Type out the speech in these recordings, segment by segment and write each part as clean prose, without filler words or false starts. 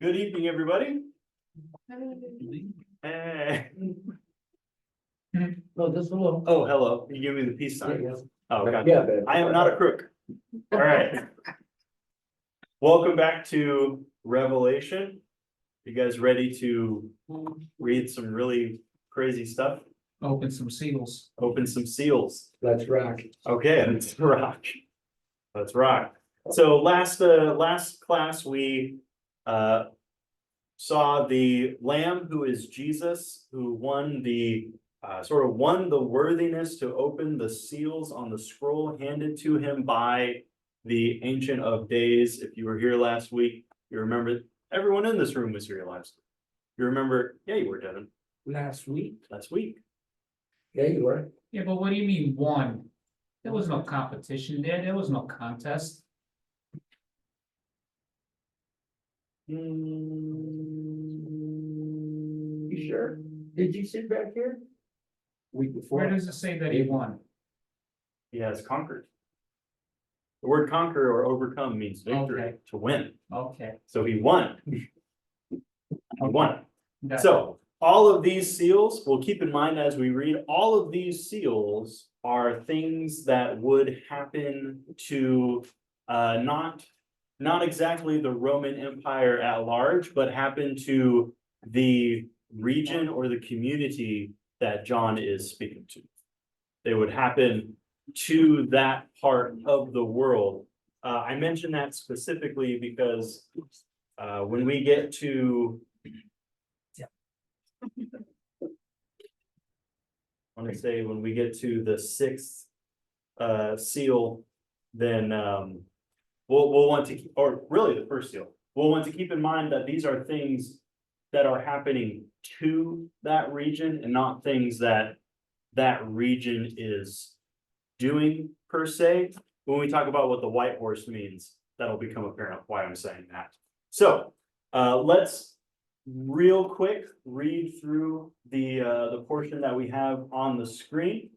Good evening, everybody. Hey. No, just a little. Oh, hello. You give me the peace sign. Yeah. Oh, God. Yeah, babe. I am not a crook. All right. Welcome back to Revelation. You guys ready to read some really crazy stuff? Open some seals. Open some seals. Let's rock. Okay, let's rock. Let's rock. So last class, we saw the Lamb who is Jesus, who won the won the worthiness to open the seals on the scroll handed to him by the Ancient of Days. If you were here last week, you remember everyone in this room was here last week. You remember? Yeah, you were, Devin. Last week? Last week. Yeah, you were. Yeah, but what do you mean won? There was no competition there. There was no contest. You sure? Did you sit back here? Week before. Where does it say that he won? He has conquered. The word conquer or overcome means victory, Okay. to win. Okay. So he won. He won. Got So all of these seals, we'll keep in mind as we read, all of these seals are things that would happen to not exactly the Roman Empire at large, but happen to the region or the community that John is speaking to. They would happen to that part of the world. I mention that specifically because when we get to I want to say when we get to the sixth seal, then we'll want to, or really the first seal, we'll want to keep in mind that these are things that are happening to that region and not things that that region is doing per se. When we talk about what the white horse means, that'll become apparent why I'm saying that. So let's real quick read through the portion that we have on the screen.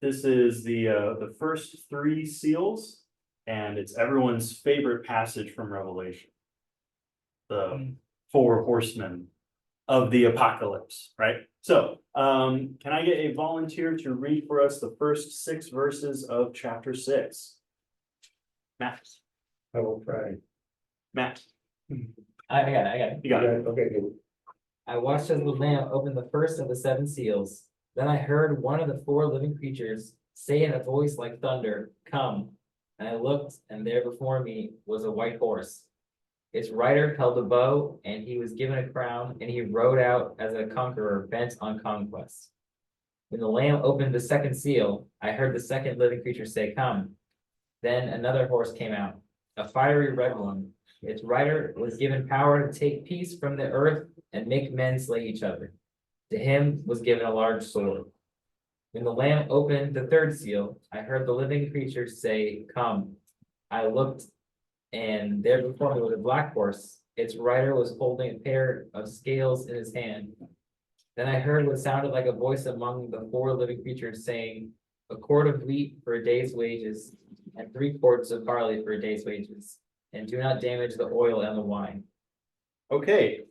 This is the first three seals, and it's everyone's favorite passage from Revelation. The four horsemen of the apocalypse, right? So can I get a volunteer to read for us the first 6 verses of chapter 6? Matt. I will try. Matt, I got it. you got it. Okay, good. I watched as the Lamb opened the first of the 7 seals. Then I heard one of the 4 living creatures say in a voice like thunder, "Come." And I looked, and there before me was a white horse. Its rider held a bow, and he was given a crown, and he rode out as a conqueror bent on conquest. When the Lamb opened the 2nd seal, I heard the 2nd living creature say, "Come." Then another horse came out, a fiery red one. Its rider was given power to take peace from the earth and make men slay each other. To him was given a large sword. When the Lamb opened the 3rd seal, I heard the living creatures say, "Come." I looked, and there before me was a black horse. Its rider was holding a pair of scales in his hand. Then I heard what sounded like a voice among the 4 living creatures saying, "A quart of wheat for a day's wages, and 3 quarts of barley for a day's wages. And do not damage the oil and the wine." Okay,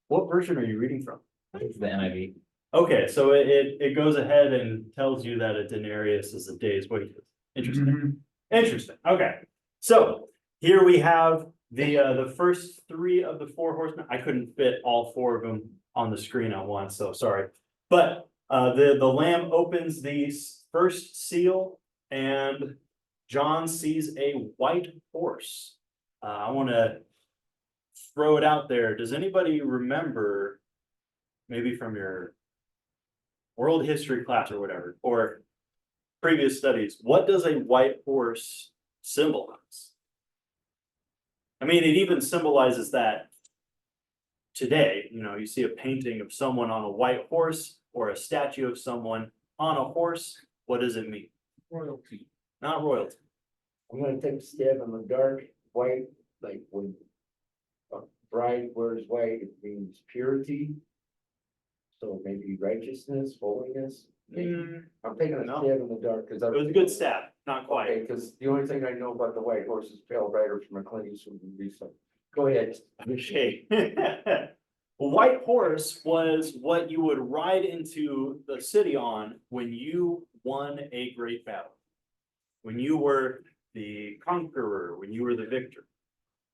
what version are you reading from? This is the NIV. Okay, so it goes ahead and tells you that a denarius is a day's wages. Interesting. Mhm. Interesting. Okay, so here we have the first 3 of the 4 horsemen. I couldn't fit all 4 of them on the screen at once, so sorry. But the Lamb opens the first seal, and John sees a white horse. I want to throw it out there. Does anybody remember, maybe from your world history class or whatever, or previous studies, what does a white horse symbolize? I mean, it even symbolizes that today, you see a painting of someone on a white horse or a statue of someone on a horse. What does it mean? Royalty. Not royalty. I'm gonna take a stab on the dark white, like when a bride wears white, it means purity. So maybe righteousness, holiness. maybe. I'm taking a No. stab in the dark because I. It was a good stab, not quite. Okay, because the only thing I know about the white horse is Pale Rider from a Clint Eastwood movie, so Go ahead. Okay. A white horse was what you would ride into the city on when you won a great battle. When you were the conqueror, when you were the victor.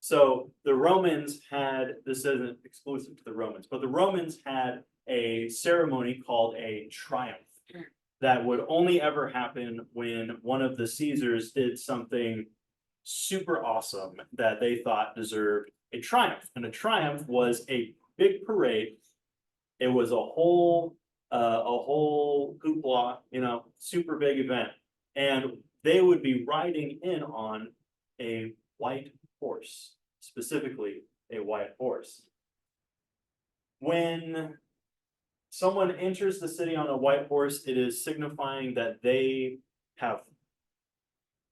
So the Romans had, this isn't exclusive to the Romans, but the Romans had a ceremony called a triumph. That would only ever happen when one of the Caesars did something super awesome that they thought deserved a triumph. And a triumph was a big parade. It was a whole hoopla, super big event. And they would be riding in on a white horse, specifically a white horse. When someone enters the city on a white horse, it is signifying that they have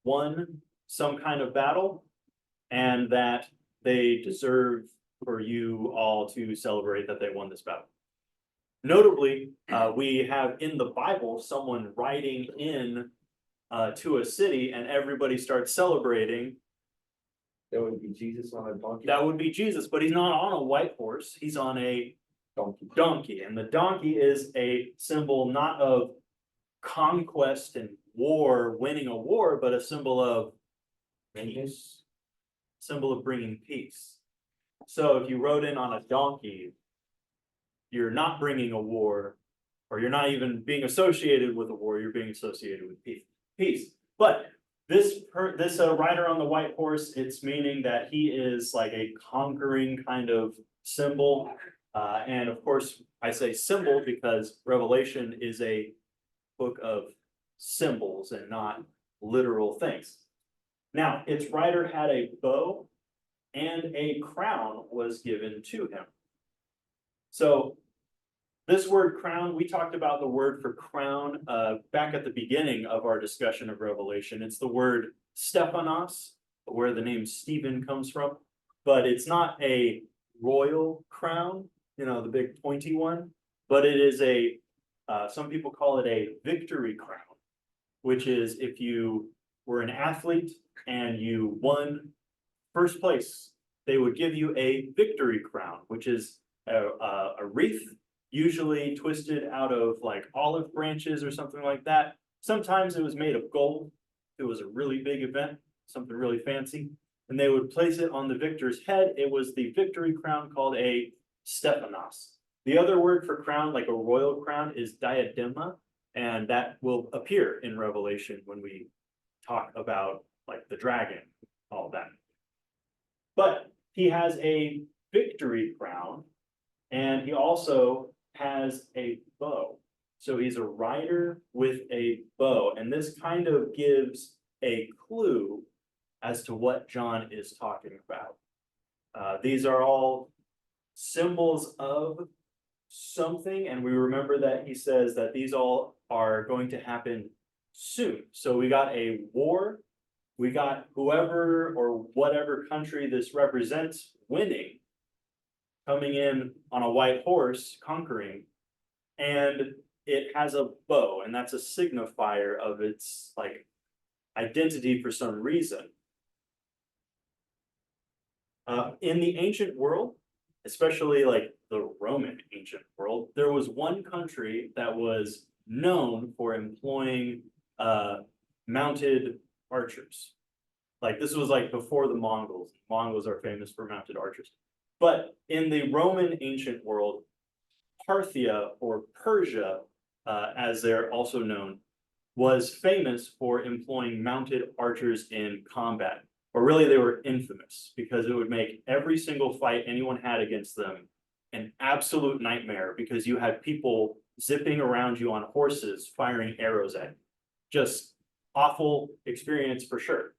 won some kind of battle and that they deserve for you all to celebrate that they won this battle. Notably, we have in the Bible someone riding in to a city and everybody starts celebrating. That would be Jesus on a donkey. That would be Jesus, but he's not on a white horse, he's on a Donkey. donkey, and the donkey is a symbol not of conquest and war, winning a war, but a symbol of peace. Symbol of bringing peace. So if you rode in on a donkey, you're not bringing a war, or you're not even being associated with a war, you're being associated with peace. But this rider on the white horse, it's meaning that he is like a conquering kind of symbol. And of course, I say symbol because Revelation is a book of symbols and not literal things. Now, its rider had a bow and a crown was given to him. So this word crown, we talked about the word for crown back at the beginning of our discussion of Revelation. It's the word Stephanos, where the name Stephen comes from, but it's not a royal crown, the big pointy one, but it is some people call it a victory crown, which is if you were an athlete and you won first place, they would give you a victory crown, which is a wreath, usually twisted out of like olive branches or something like that. Sometimes it was made of gold. It was a really big event, something really fancy, and they would place it on the victor's head. It was the victory crown called a Stephanos. The other word for crown, like a royal crown, is diadema, and that will appear in Revelation when we talk about like the dragon, all that. But he has a victory crown, and he also has a bow. So he's a rider with a bow, and this kind of gives a clue as to what John is talking about. These are all symbols of something, and we remember that he says that these all are going to happen soon. So we got a war, we got whoever or whatever country this represents winning, coming in on a white horse, conquering, and it has a bow, and that's a signifier of its like identity for some reason. In the ancient world, especially like the Roman ancient world, there was one country that was known for employing mounted archers. Like this was like before the Mongols. Mongols are famous for mounted archers. But in the Roman ancient world, Parthia or Persia, as they're also known, was famous for employing mounted archers in combat. Or really they were infamous because it would make every single fight anyone had against them an absolute nightmare because you had people zipping around you on horses, firing arrows at you. Just awful experience for sure.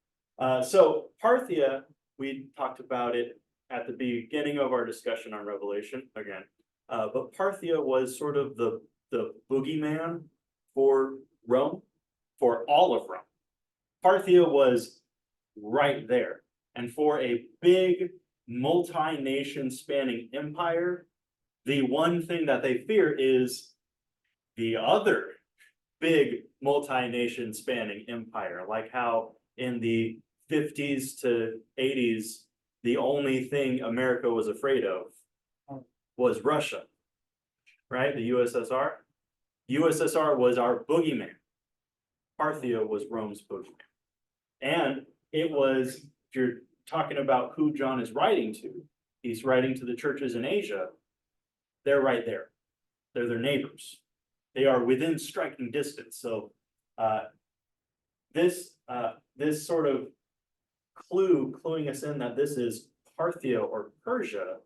So Parthia, we talked about it at the beginning of our discussion on Revelation again. But Parthia was sort of the boogeyman for Rome, for all of Rome. Parthia was right there. And for a big multi-nation spanning empire, the one thing that they fear is the other big multi-nation spanning empire, like how in the 50s to 80s, the only thing America was afraid of was Russia. Right, the USSR? USSR was our boogeyman. Parthia was Rome's boogeyman. And it was, if you're talking about who John is writing to, he's writing to the churches in Asia. They're right there. They're their neighbors. They are within striking distance, so this sort of cluing us in that this is Parthia or Persia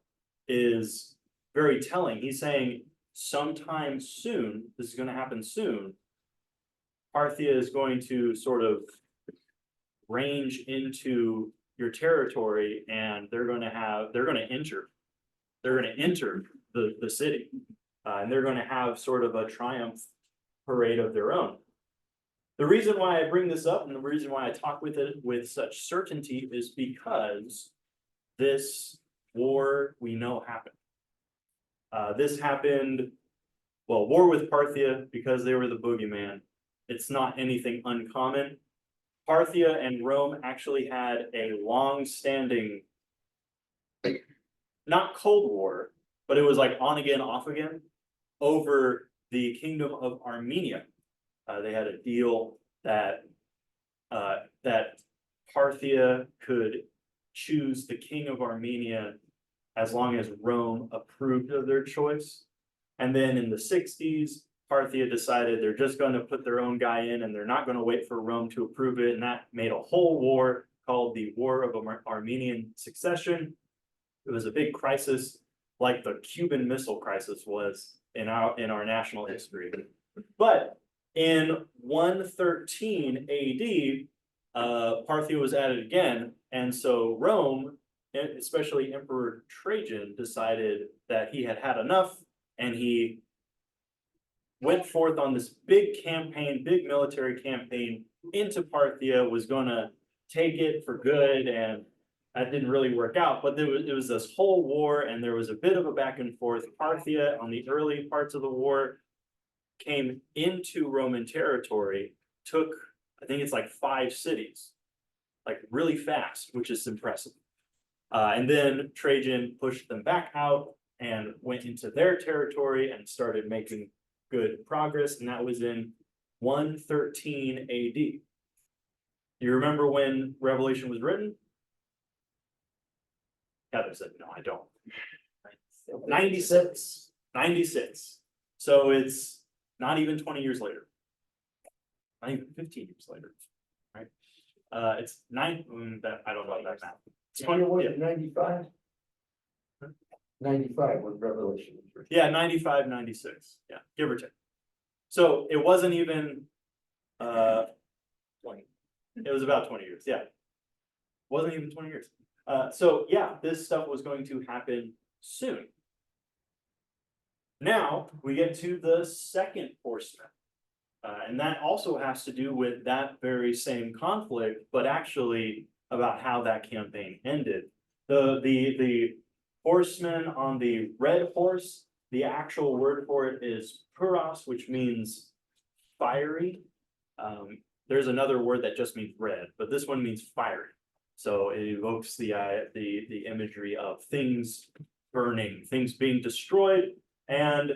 is very telling. He's saying sometime soon, this is gonna happen soon. Parthia is going to sort of range into your territory and they're gonna enter the city. And they're gonna have sort of a triumph parade of their own. The reason why I bring this up and the reason why I talk with it with such certainty is because this war we know happened. This happened, well, war with Parthia because they were the boogeyman. It's not anything uncommon. Parthia and Rome actually had a long-standing, not Cold War, but it was like on again, off again, over the kingdom of Armenia. They had a deal that Parthia could choose the king of Armenia as long as Rome approved of their choice. And then in the 60s, Parthia decided they're just going to put their own guy in and they're not going to wait for Rome to approve it. And that made a whole war called the War of Armenian Succession. It was a big crisis like the Cuban Missile Crisis was in our national history. But in 113 AD, Parthia was added again. And so Rome, especially Emperor Trajan, decided that he had had enough and he went forth on this big campaign, big military campaign into Parthia, was gonna take it for good, and that didn't really work out, but it was this whole war and there was a bit of a back and forth. Parthia on the early parts of the war came into Roman territory, took, I think it's like 5 cities, like really fast, which is impressive. And then Trajan pushed them back out and went into their territory and started making good progress, and that was in 113 AD. You remember when Revelation was written? Heather said, no, I don't. 96. 96. So it's not even 20 years later. Not even 15 years later, right? It's I don't know that math. It's 20, yeah. 95? 95 when Revelation was written. Yeah, 95, 96, yeah, give or take. So it wasn't even 20. It was about 20 years, yeah. Wasn't even 20 years. So yeah, this stuff was going to happen soon. Now we get to the second horseman. And that also has to do with that very same conflict, but actually about how that campaign ended. The horseman on the red horse, the actual word for it is puros, which means fiery. There's another word that just means red, but this one means fiery. So it evokes the imagery of things burning, things being destroyed, and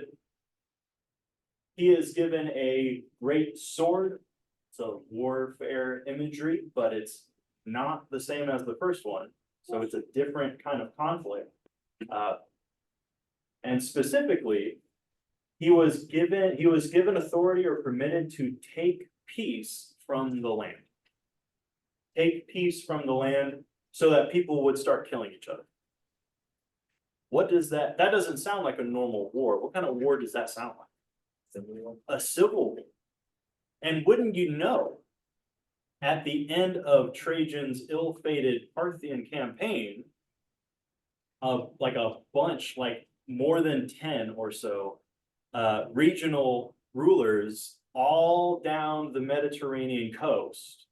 he is given a great sword. So warfare imagery, but it's not the same as the first one. So it's a different kind of conflict. And specifically, he was given authority or permitted to take peace from the land. Take peace from the land so that people would start killing each other. What does that doesn't sound like a normal war. What kind of war does that sound like? A civil war. And wouldn't you know, at the end of Trajan's ill-fated Parthian campaign, like a bunch, like more than 10 or so, regional rulers all down the Mediterranean coast,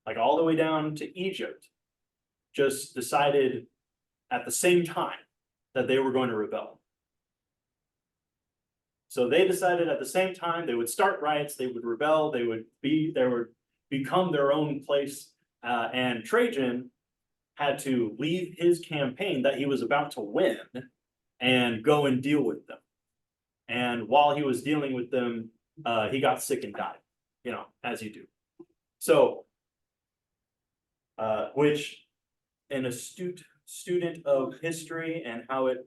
like all the way down to Egypt, just decided at the same time that they were going to rebel. So they decided at the same time they would start riots, they would rebel, they would become their own place. And Trajan had to leave his campaign that he was about to win and go and deal with them. And while he was dealing with them, he got sick and died, you know, as you do. So, which an astute student of history and how it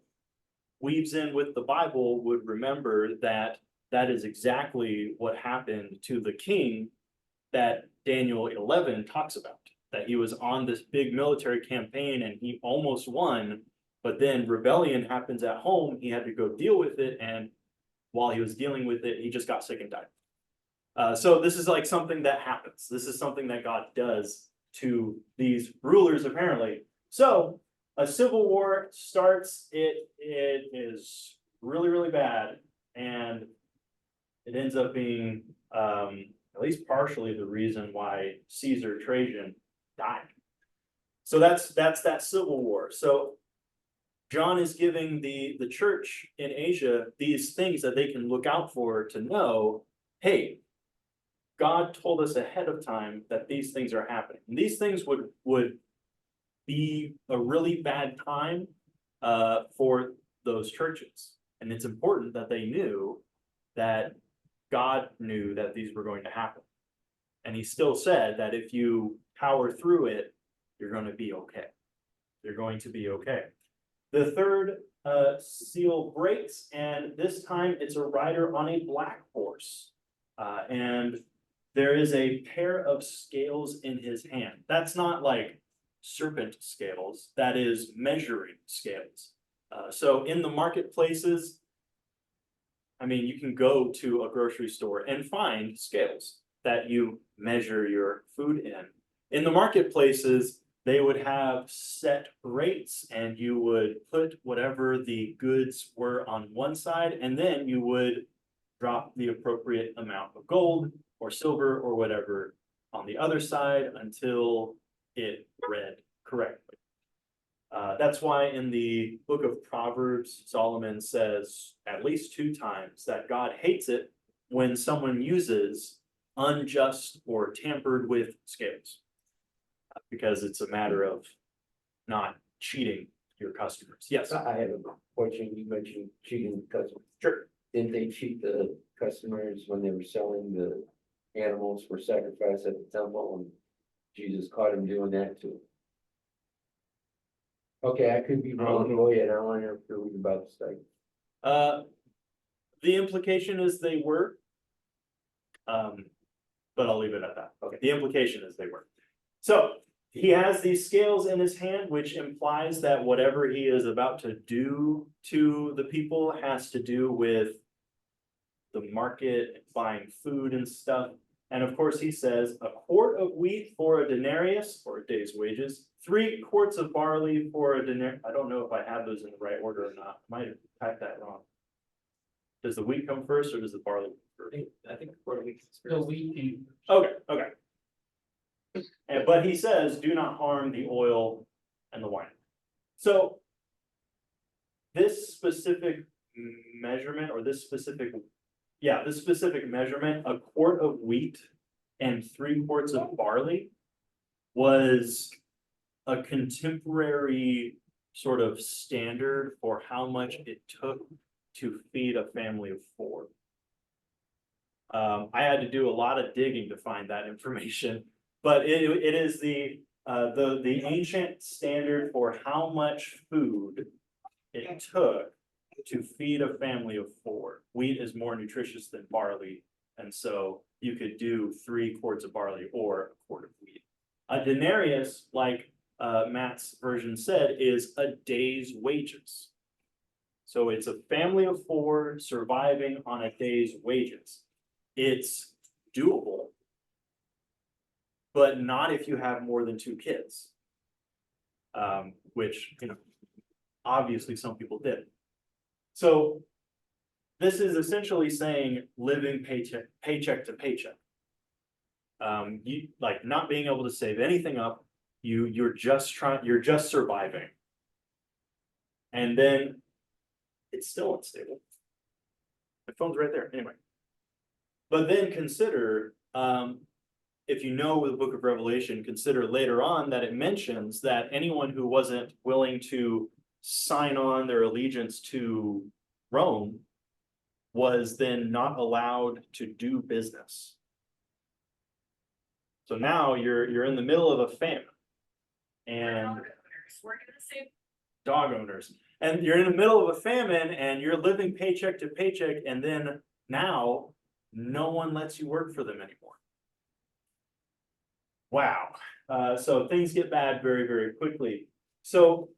weaves in with the Bible would remember that that is exactly what happened to the king that Daniel 11 talks about. That he was on this big military campaign and he almost won, but then rebellion happens at home. He had to go deal with it, and while he was dealing with it, he just got sick and died. So this is like something that happens. This is something that God does to these rulers, apparently. So a civil war starts. It is really, really bad, and it ends up being at least partially the reason why Caesar Trajan died. So that's that civil war. So John is giving the church in Asia these things that they can look out for to know, hey, God told us ahead of time that these things are happening. And these things would be a really bad time for those churches. And it's important that they knew that God knew that these were going to happen. And he still said that if you power through it, you're going to be okay. You're going to be okay. The third seal breaks, and this time it's a rider on a black horse. And there is a pair of scales in his hand. That's not like serpent scales, that is measuring scales. So in the marketplaces, I mean, you can go to a grocery store and find scales that you measure your food in. In the marketplaces, they would have set rates, and you would put whatever the goods were on one side, and then you would drop the appropriate amount of gold or silver or whatever on the other side until it read correctly. That's why in the book of Proverbs, Solomon says at least 2 times that God hates it when someone uses unjust or tampered with scales, because it's a matter of not cheating your customers. Yes, I have a question. You mentioned cheating the customers. sure. Didn't they cheat the customers when they were selling the animals for sacrifice at the temple, and Jesus caught him doing that too? Okay, I could be wrong. Go ahead. I want to read about the study. The implication is they were. But I'll leave it at that. Okay, the implication is they were. So he has these scales in his hand, which implies that whatever he is about to do to the people has to do with the market, buying food and stuff. And of course, he says a quart of wheat for a denarius, or a day's wages, 3 quarts of barley for a denarius. I don't know if I have those in the right order or not. I might have typed that wrong. Does the wheat come first or does the barley come first? I think quarter weeks. So we can, Okay, okay. But he says, do not harm the oil and the wine. So this specific measurement, or this specific measurement, a quart of wheat and 3 quarts of barley was a contemporary sort of standard for how much it took to feed a family of 4. I had to do a lot of digging to find that information, but it is the ancient standard for how much food it took to feed a family of 4. Wheat is more nutritious than barley, and so you could do 3 quarts of barley or a quart of wheat. A denarius, like Matt's version said, is a day's wages. So it's a family of 4 surviving on a day's wages. It's doable, but not if you have more than 2 kids. Which, you know, obviously some people did. So this is essentially saying living paycheck to paycheck. You like not being able to save anything up. You're just surviving. And then it's still unstable. My phone's right there, anyway. But then consider, if you know the book of Revelation, consider later on that it mentions that anyone who wasn't willing to sign on their allegiance to Rome was then not allowed to do business. So now you're in the middle of a famine. And We're gonna say, dog owners, and you're in the middle of a famine and you're living paycheck to paycheck, and then now no one lets you work for them anymore. Wow, so things get bad very, very quickly. So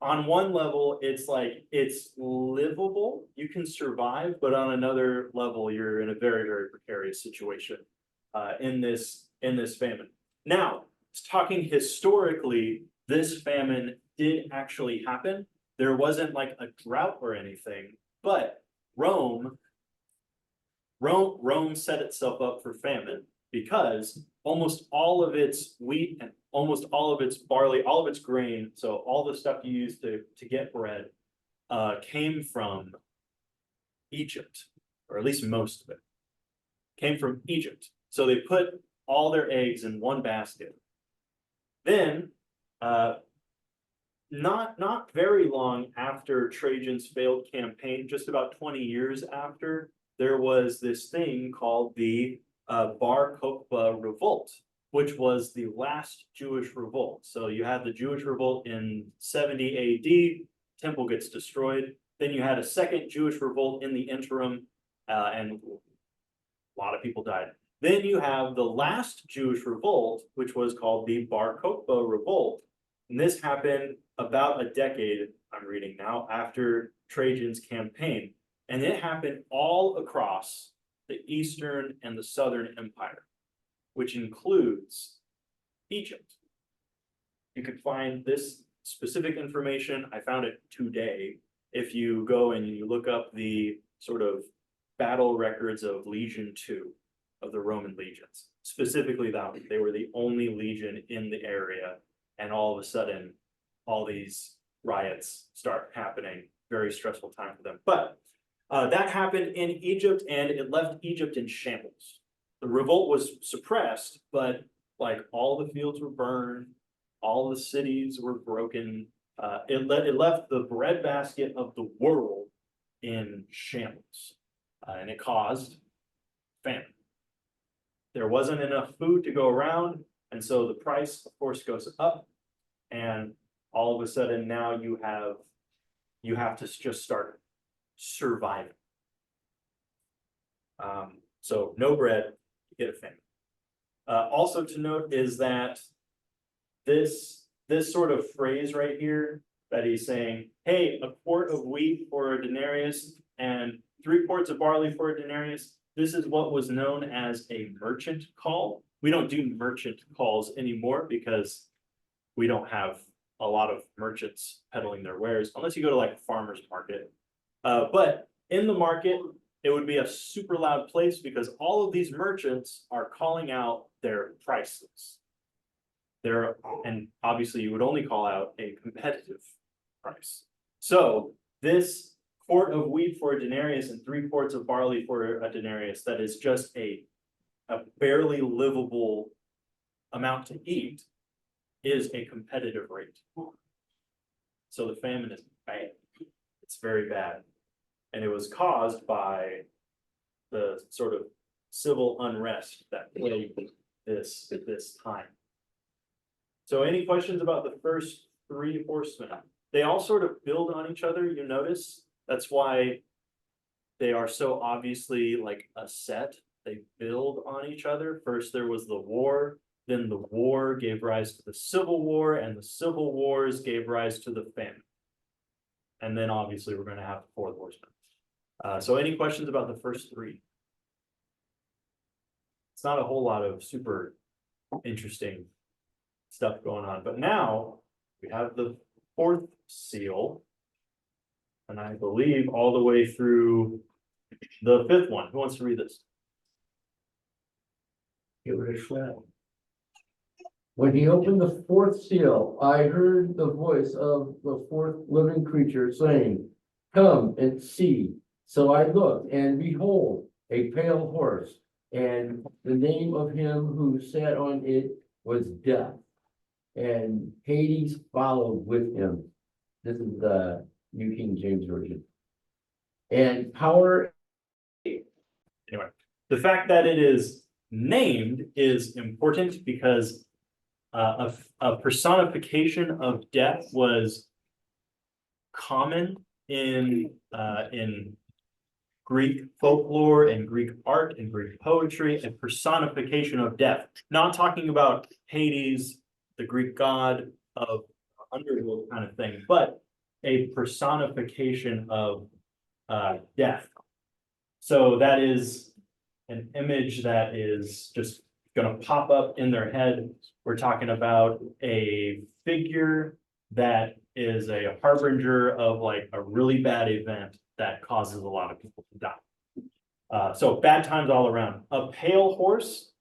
on one level, it's like, it's livable, you can survive, but on another level, you're in a very, very precarious situation in this famine. Now, talking historically, this famine did actually happen. There wasn't like a drought or anything, but Rome set itself up for famine because almost all of its wheat and almost all of its barley, all of its grain, so all the stuff you use to get bread, came from Egypt, or at least most of it came from Egypt. So they put all their eggs in one basket. Then, not very long after Trajan's failed campaign, just about 20 years after, there was this thing called the Bar Kokhba revolt, which was the last Jewish revolt. So you had the Jewish revolt in 70 AD, temple gets destroyed. Then you had a second Jewish revolt in the interim, and a lot of people died. Then you have the last Jewish revolt, which was called the Bar Kokhba revolt. And this happened about a decade, I'm reading now, after Trajan's campaign. And it happened all across the Eastern and the Southern Empire, which includes Egypt. You could find this specific information. I found it today. If you go and you look up the sort of battle records of Legion II, of the Roman legions, specifically that they were the only legion in the area, and all of a sudden, all these riots start happening. Very stressful time for them. But that happened in Egypt, and it left Egypt in shambles. The revolt was suppressed, but like all the fields were burned, all the cities were broken. It left the breadbasket of the world in shambles, and it caused famine. There wasn't enough food to go around, and so the price, of course, goes up, and all of a sudden now you have to just start surviving. So no bread, you get a famine. Also to note is that this sort of phrase right here that he's saying, hey, a quart of wheat for a denarius and 3 quarts of barley for a denarius. This is what was known as a merchant call. We don't do merchant calls anymore because we don't have a lot of merchants peddling their wares, unless you go to like a farmer's market. But in the market, it would be a super loud place because all of these merchants are calling out their prices. And obviously you would only call out a competitive price. So this quart of wheat for a denarius and 3 quarts of barley for a denarius, that is just a barely livable amount to eat, is a competitive rate. So the famine is bad. It's very bad. And it was caused by the sort of civil unrest that plagued this time. So any questions about the first 3 horsemen? They all sort of build on each other, you notice. That's why they are so obviously like a set. They build on each other. First there was the war, then the war gave rise to the Civil War, and the Civil Wars gave rise to the famine. And then obviously we're going to have the 4th horseman. So any questions about the first 3? It's not a whole lot of super interesting stuff going on, but now we have the 4th seal, and I believe all the way through the 5th one. Who wants to read this? Give it a shot. When he opened the 4th seal, I heard the voice of the 4th living creature saying, "Come and see." So I looked, and behold, a pale horse. And the name of him who sat on it was Death. And Hades followed with him. This is the New King James Version. And power, The fact that it is named is important because a personification of death was common in Greek folklore and Greek art and Greek poetry, a personification of death. Not talking about Hades, the Greek god of underworld kind of thing, but a personification of death. So that is an image that is just gonna pop up in their head. We're talking about a figure that is a harbinger of like a really bad event that causes a lot of people to die. So bad times all around. A pale horse,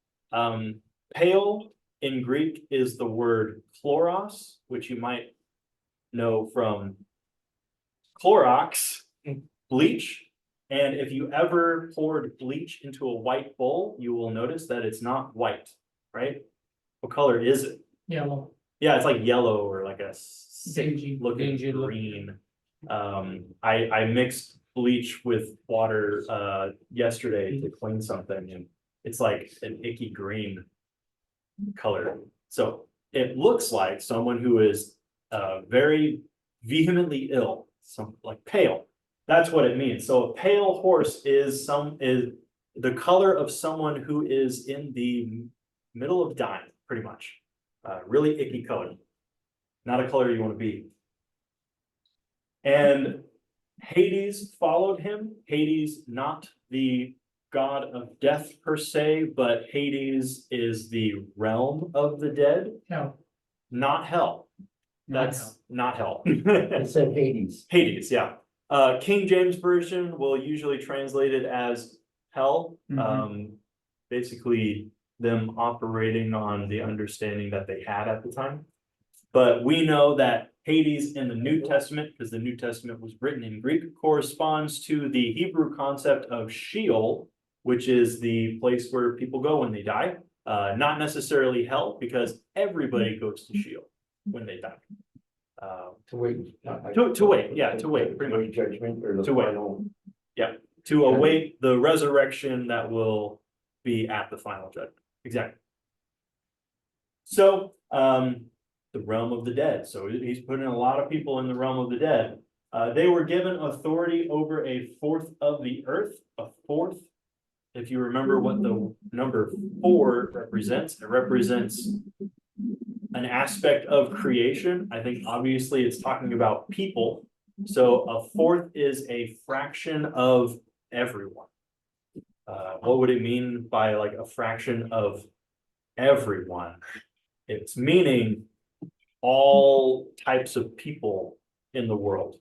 pale in Greek is the word chloros, which you might know from Clorox, bleach. And if you ever poured bleach into a white bowl, you will notice that it's not white, right? What color is it? Yellow. Yeah, it's like yellow or like a Dingy. looking Dingy looking. green. I mixed bleach with water yesterday to clean something and it's like an icky green color. So it looks like someone who is very vehemently ill, some like pale. That's what it means. So a pale horse is the color of someone who is in the middle of dying, pretty much. Really icky color. Not a color you want to be. And Hades followed him. Hades, not the god of death per se, but Hades is the realm of the dead, Hell. not hell. Not That's hell. not hell. It said Hades. Hades, yeah. King James Version will usually translate it as hell. Mhm. Basically them operating on the understanding that they had at the time. But we know that Hades in the New Testament, because the New Testament was written in Greek, corresponds to the Hebrew concept of Sheol, which is the place where people go when they die. Not necessarily hell, because everybody goes to Sheol when they die. To wait. To wait, yeah, to wait, pretty much. Judgment or the To wait. final. To await the resurrection that will be at the final judgment. Exactly. So, the realm of the dead. So he's putting a lot of people in the realm of the dead. They were given authority over a fourth of the earth, a fourth. If you remember what the number 4 represents, it represents an aspect of creation. I think obviously it's talking about people. So a fourth is a fraction of everyone. What would it mean by like a fraction of everyone? It's meaning all types of people in the world.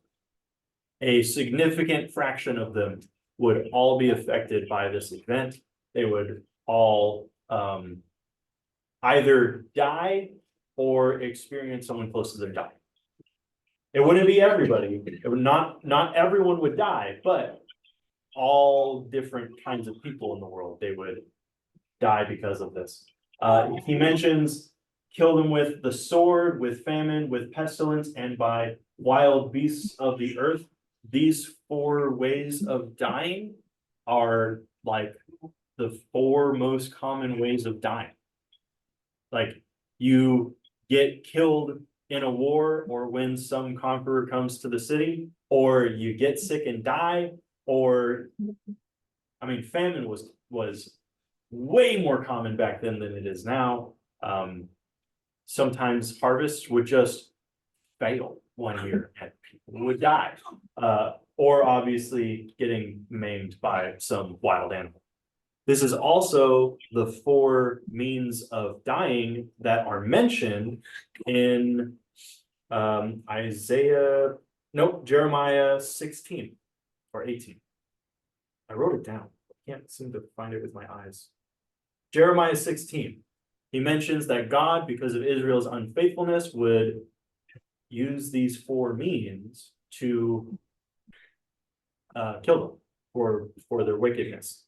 A significant fraction of them would all be affected by this event. They would all either die or experience someone close to them dying. It wouldn't be everybody. It would not everyone would die, but all different kinds of people in the world, they would die because of this. He mentions kill them with the sword, with famine, with pestilence, and by wild beasts of the earth. These 4 ways of dying are like the 4 most common ways of dying. Like you get killed in a war, or when some conqueror comes to the city, or you get sick and die, or I mean, famine was way more common back then than it is now. Sometimes harvests would just fail one year and people would die. Or obviously getting maimed by some wild animal. This is also the 4 means of dying that are mentioned in Jeremiah 16 or 18. I wrote it down. I can't seem to find it with my eyes. Jeremiah 16. He mentions that God, because of Israel's unfaithfulness, would use these 4 means to kill them for their wickedness.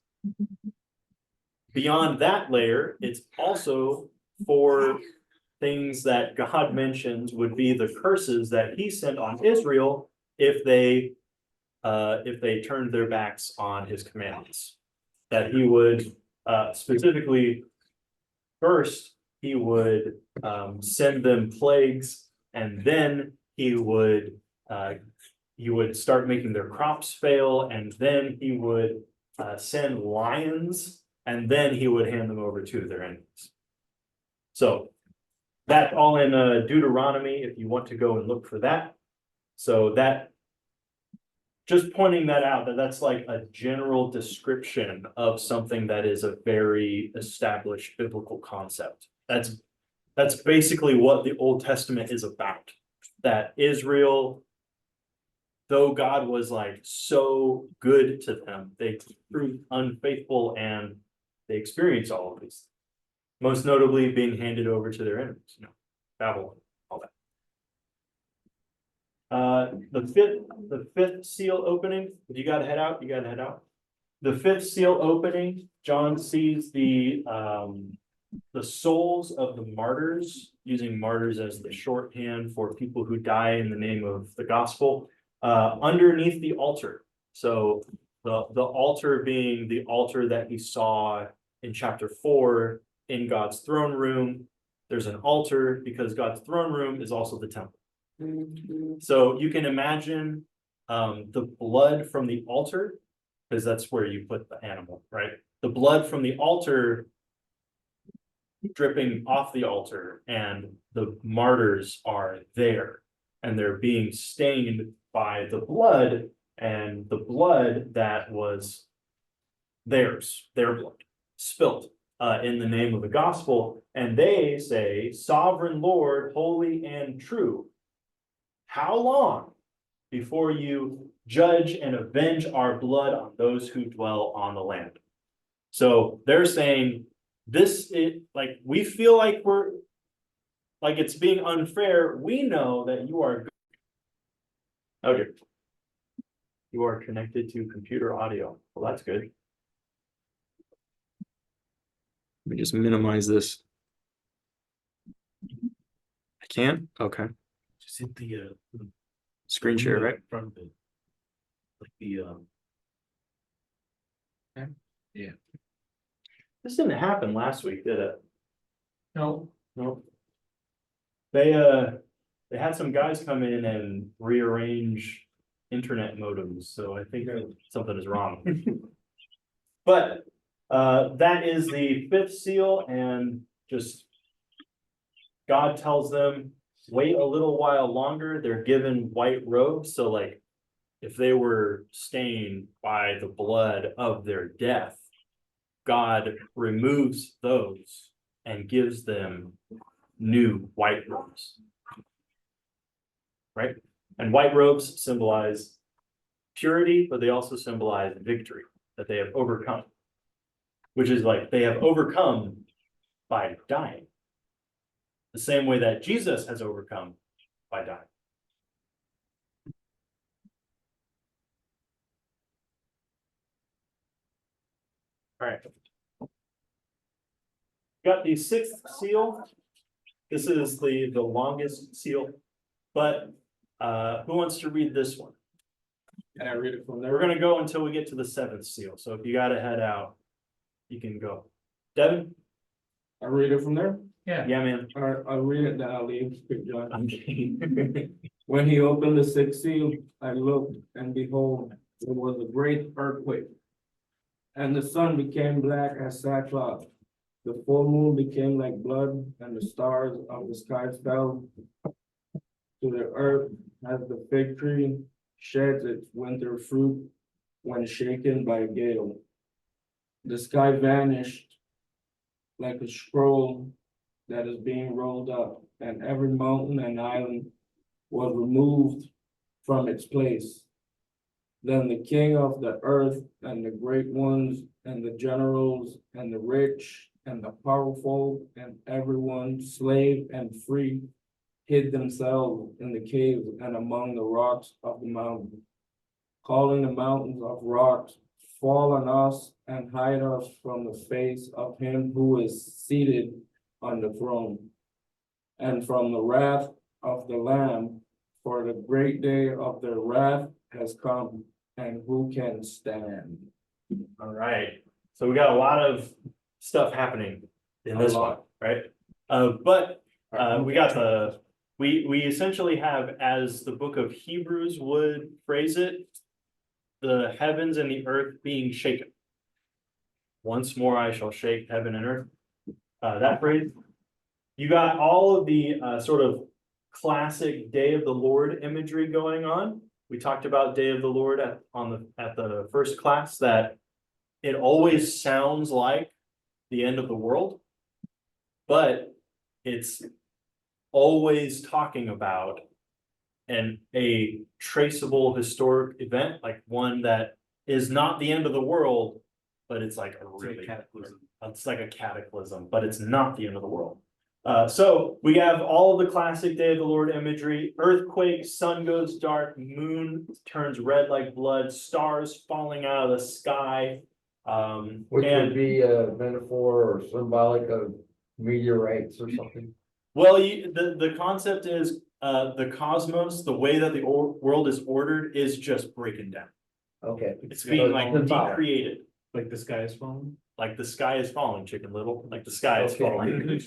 beyond that layer, it's also for things that God mentions would be the curses that he sent on Israel if they turned their backs on his commandments. That he would, specifically, first, he would, send them plagues, and then he would start making their crops fail, and then he would, send lions, and then he would hand them over to their enemies. So that all in Deuteronomy, if you want to go and look for that. So that, just pointing that out, that's like a general description of something that is a very established biblical concept. That's basically what the Old Testament is about. That Israel, though God was like so good to them, they proved unfaithful and they experienced all of these. Most notably being handed over to their enemies, Babylon, all that. The fifth seal opening, if you gotta head out, you gotta head out. The fifth seal opening, John sees the souls of the martyrs, using martyrs as the shorthand for people who die in the name of the gospel, underneath the altar. So the altar being the altar that he saw in chapter 4 in God's throne room. There's an altar because God's throne room is also the temple. So you can imagine the blood from the altar, because that's where you put the animal, right? The blood from the altar dripping off the altar, and the martyrs are there, and they're being stained by the blood, and the blood that was theirs, their blood, spilt in the name of the gospel. And they say, "Sovereign Lord, holy and true, how long before you judge and avenge our blood on those who dwell on the land?" So they're saying this is like, we feel like we're like it's being unfair. We know that you are good. Okay. You are connected to computer audio. Well, that's good. Let me just minimize this. I can? Okay. Just hit the Screen share, right? front of it. Like the This didn't happen last week, did it? No, Nope. They had some guys come in and rearrange internet modems, so I think something is wrong. But that is the fifth seal, and just God tells them, wait a little while longer. They're given white robes, so like if they were stained by the blood of their death, God removes those and gives them new white robes. Right? And white robes symbolize purity, but they also symbolize victory, that they have overcome. Which is like they have overcome by dying. The same way that Jesus has overcome by dying. All right. Got the sixth seal. This is the longest seal, but who wants to read this one? Can I read it from there? We're gonna go until we get to the seventh seal, so if you gotta head out, you can go. Devin? I read it from there? yeah, Yeah, man. I'll read it, then I'll leave. Quick, John. Okay. When he opened the sixth seal, I looked, and behold, there was a great earthquake. And the sun became black as sackcloth. The full moon became like blood, and the stars of the sky fell to the earth as the fig tree sheds its winter fruit when shaken by a gale. The sky vanished like a scroll that is being rolled up, and every mountain and island was removed from its place. Then the king of the earth and the great ones and the generals and the rich and the powerful and everyone, slave and free, hid themselves in the caves and among the rocks of the mountain, calling the mountains of rocks fall on us and hide us from the face of him who is seated on the throne. And from the wrath of the Lamb, for the great day of their wrath has come, and who can stand? All right, so we got a lot of stuff happening in A this one, lot. right? We got we essentially have, as the book of Hebrews would phrase it, the heavens and the earth being shaken. Once more I shall shake heaven and earth. That phrase. You got all of the sort of classic Day of the Lord imagery going on. We talked about Day of the Lord at the first class, that it always sounds like the end of the world, but it's always talking about a traceable historic event, like one that is not the end of the world, but it's like a really cataclysm. It's like a cataclysm, but it's not the end of the world. So we have all of the classic Day of the Lord imagery: earthquake, sun goes dark, moon turns red like blood, stars falling out of the sky. Which And would be a metaphor or symbolic of meteorites or something. well, the concept is the cosmos, the way that the world is ordered is just breaking down. Okay. It's being like Symbolic. decreated, Like the sky is falling. like the sky is falling, Chicken Little, like the sky is Okay. falling.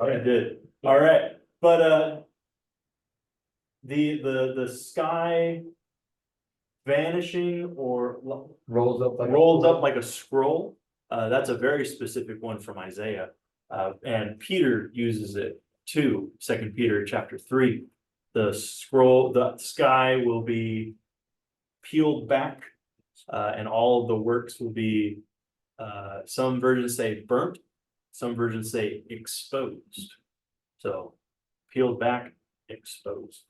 I Alright. did, all right, but the sky vanishing or Rolls up like. rolls up like a scroll. That's a very specific one from Isaiah. And Peter uses it too, 2 Peter chapter 3. The scroll, the sky will be peeled back, and all of the works will be, some versions say burnt, some versions say exposed. So peeled back, exposed.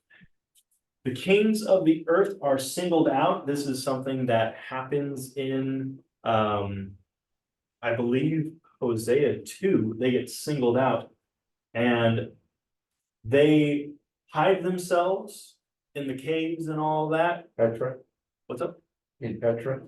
The kings of the earth are singled out. This is something that happens in, I believe, Hosea 2. They get singled out and they hide themselves in the caves and all that. Petra, What's up? in Petra.